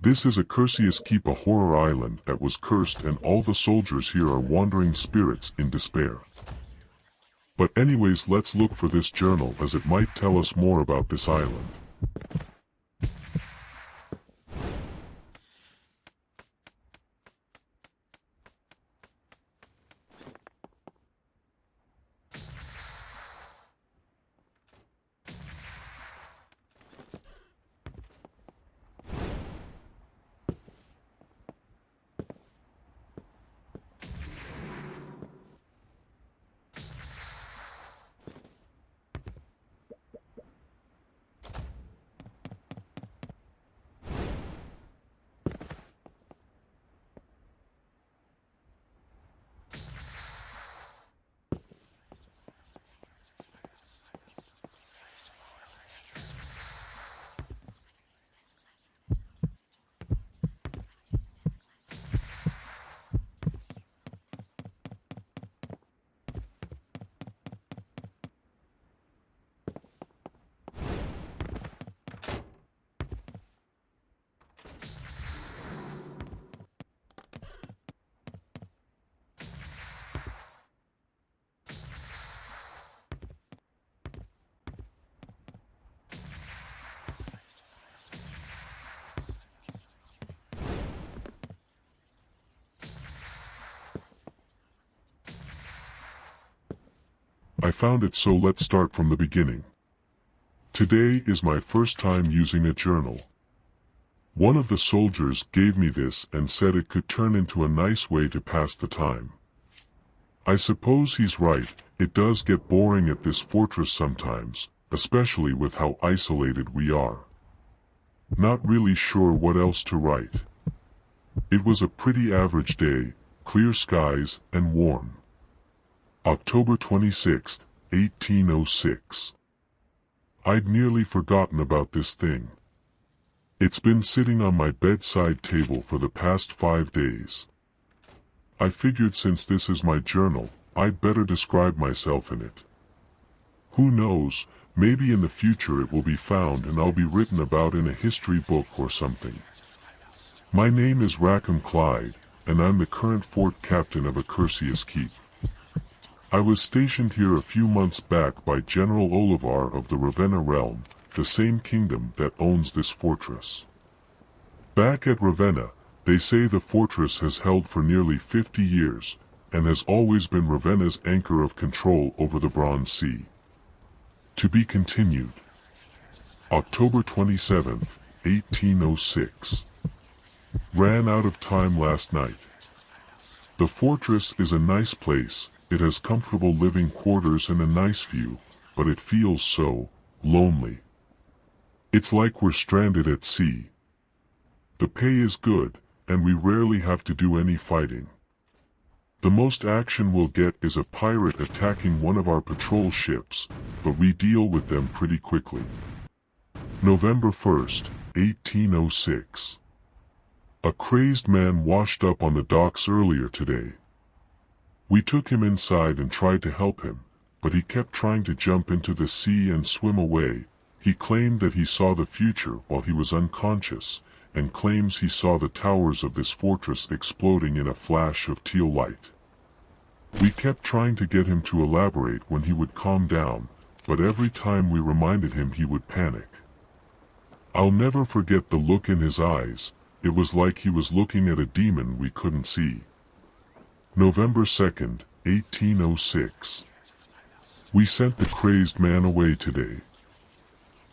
This is AKURSIUS Keep, a horror island that was cursed, and all the soldiers here are wandering spirits in despair. But anyways, let's look for this journal, as it might tell us more about this island. I found it, so let's start from the beginning. Today is my first time using a journal. One of the soldiers gave me this and said it could turn into a nice way to pass the time. I suppose he's right, it does get boring at this fortress sometimes, especially with how isolated we are. Not really sure what else to write. It was a pretty average day, clear skies and warm. October 26, 1806. I'd nearly forgotten about this thing. It's been sitting on my bedside table for the past 5 days. I figured since this is my journal, I'd better describe myself in it. Who knows, maybe in the future it will be found and I'll be written about in a history book or something. My name is Rackham Clyde, and I'm the current fort captain of AKURSIUS Keep. I was stationed here a few months back by General Olivar of the Ravenna realm, the same kingdom that owns this fortress. Back at Ravenna, they say the fortress has held for nearly 50 years, and has always been Ravenna's anchor of control over the Bronze Sea. To be continued. October 27, 1806. Ran out of time last night. The fortress is a nice place. It has comfortable living quarters and a nice view, but it feels so lonely. It's like we're stranded at sea. The pay is good, and we rarely have to do any fighting. The most action we'll get is a pirate attacking one of our patrol ships, but we deal with them pretty quickly. November 1st, 1806. A crazed man washed up on the docks earlier today. We took him inside and tried to help him, but he kept trying to jump into the sea and swim away. He claimed that he saw the future while he was unconscious, and claims he saw the towers of this fortress exploding in a flash of teal light. We kept trying to get him to elaborate when he would calm down, but every time we reminded him he would panic. I'll never forget the look in his eyes. It was like he was looking at a demon we couldn't see. November 2nd, 1806. We sent the crazed man away today.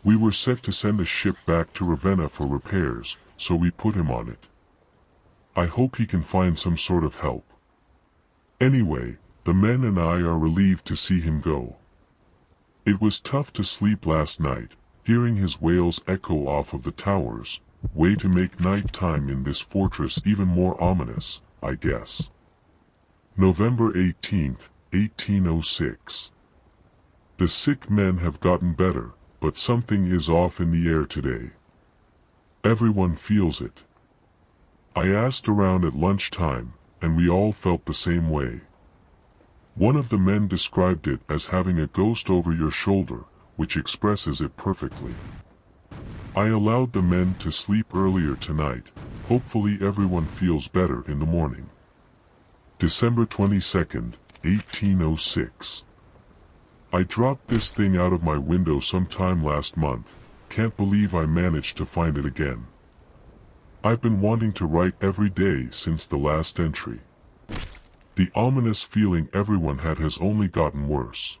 We were set to send a ship back to Ravenna for repairs, so we put him on it. I hope he can find some sort of help. Anyway, the men and I are relieved to see him go. It was tough to sleep last night, hearing his wails echo off of the towers, way to make night time in this fortress even more ominous, I guess. November 18th, 1806. The sick men have gotten better, but something is off in the air today. Everyone feels it. I asked around at lunchtime, and we all felt the same way. One of the men described it as having a ghost over your shoulder, which expresses it perfectly. I allowed the men to sleep earlier tonight, Hopefully everyone feels better in the morning. December 22nd, 1806. I dropped this thing out of my window sometime last month. Can't believe I managed to find it again. I've been wanting to write every day since the last entry. The ominous feeling everyone had has only gotten worse.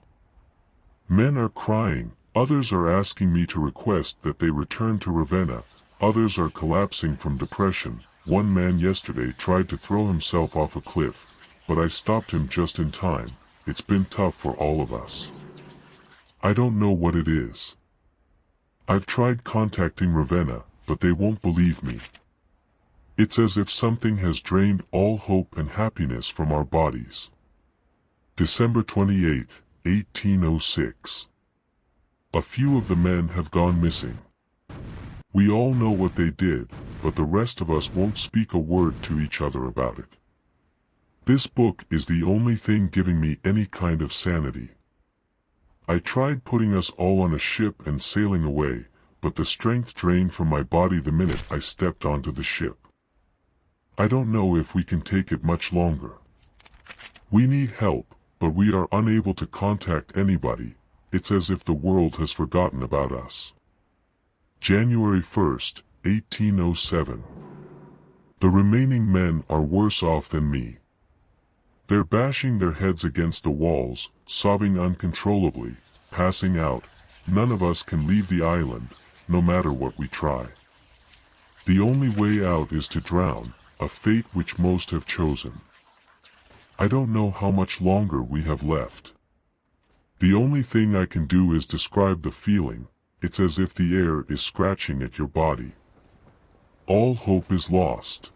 Men are crying, others are asking me to request that they return to Ravenna, others are collapsing from depression. One man yesterday tried to throw himself off a cliff, but I stopped him just in time. It's been tough for all of us. I don't know what it is. I've tried contacting Ravenna, but they won't believe me. It's as if something has drained all hope and happiness from our bodies. December 28, 1806. A few of the men have gone missing. We all know what they did, but the rest of us won't speak a word to each other about it. This book is the only thing giving me any kind of sanity. I tried putting us all on a ship and sailing away, but the strength drained from my body the minute I stepped onto the ship. I don't know if we can take it much longer. We need help, but we are unable to contact anybody. It's as if the world has forgotten about us. January 1st, 1807. The remaining men are worse off than me. They're bashing their heads against the walls, sobbing uncontrollably, passing out. None of us can leave the island, no matter what we try. The only way out is to drown, a fate which most have chosen. I don't know how much longer we have left. The only thing I can do is describe the feeling. It's as if the air is scratching at your body. All hope is lost.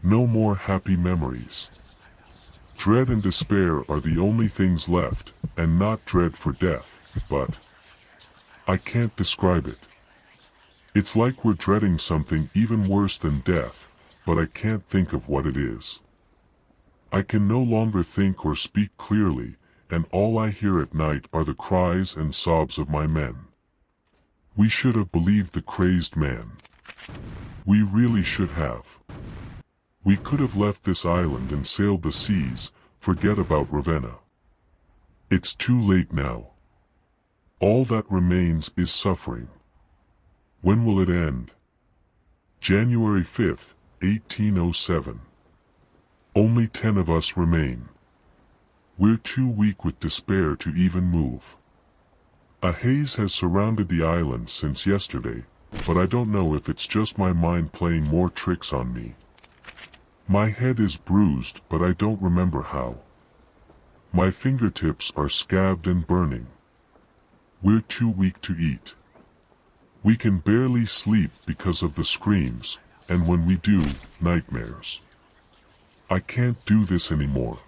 No more happy memories. Dread and despair are the only things left, and not dread for death, but I can't describe it. It's like we're dreading something even worse than death, but I can't think of what it is. I can no longer think or speak clearly, and all I hear at night are the cries and sobs of my men. We should have believed the crazed man. We really should have. We could have left this island and sailed the seas, forget about Ravenna. It's too late now. All that remains is suffering. When will it end? January 5th, 1807. Only 10 of us remain. We're too weak with despair to even move. A haze has surrounded the island since yesterday, but I don't know if it's just my mind playing more tricks on me. My head is bruised, but I don't remember how. My fingertips are scabbed and burning. We're too weak to eat. We can barely sleep because of the screams, and when we do, nightmares. I can't do this anymore.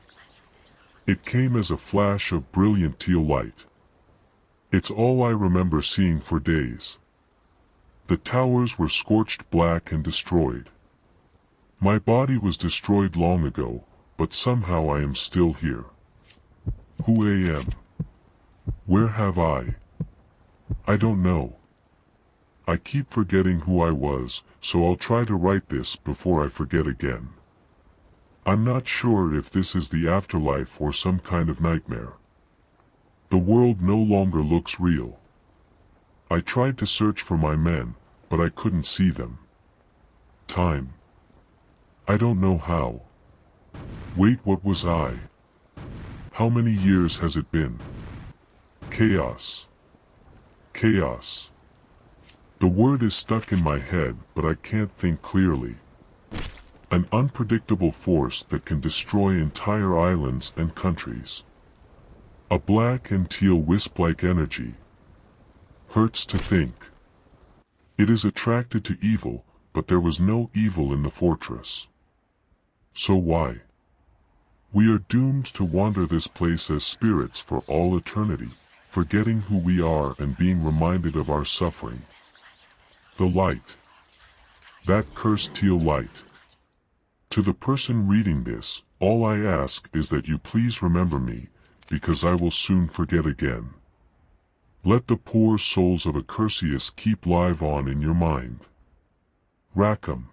It came as a flash of brilliant teal light. It's all I remember seeing for days. The towers were scorched black and destroyed. My body was destroyed long ago, but somehow I am still here. Who I am? Where have I? I don't know. I keep forgetting who I was, so I'll try to write this before I forget again. I'm not sure if this is the afterlife or some kind of nightmare. The world no longer looks real. I tried to search for my men, but I couldn't see them. Time. I don't know how. Wait, what was I? How many years has it been? Chaos. Chaos. The word is stuck in my head, but I can't think clearly. An unpredictable force that can destroy entire islands and countries. A black and teal wisp-like energy. Hurts to think. It is attracted to evil, but there was no evil in the fortress. So why? We are doomed to wander this place as spirits for all eternity, forgetting who we are and being reminded of our suffering. The light. That cursed teal light. To the person reading this, all I ask is that you please remember me, because I will soon forget again. Let the poor souls of AKURSIUS keep live on in your mind. Rackham.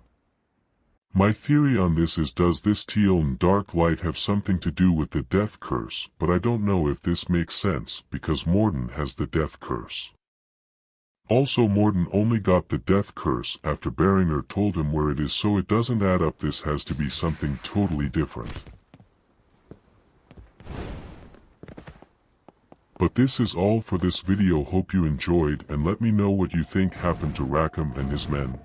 My theory on this is, does this teal and dark light have something to do with the death curse, but I don't know if this makes sense because Morden has the death curse. Also, Morden only got the death curse after Beringer told him where it is, so it doesn't add up. This has to be something totally different. But this is all for this video. Hope you enjoyed, and let me know what you think happened to Rackham and his men.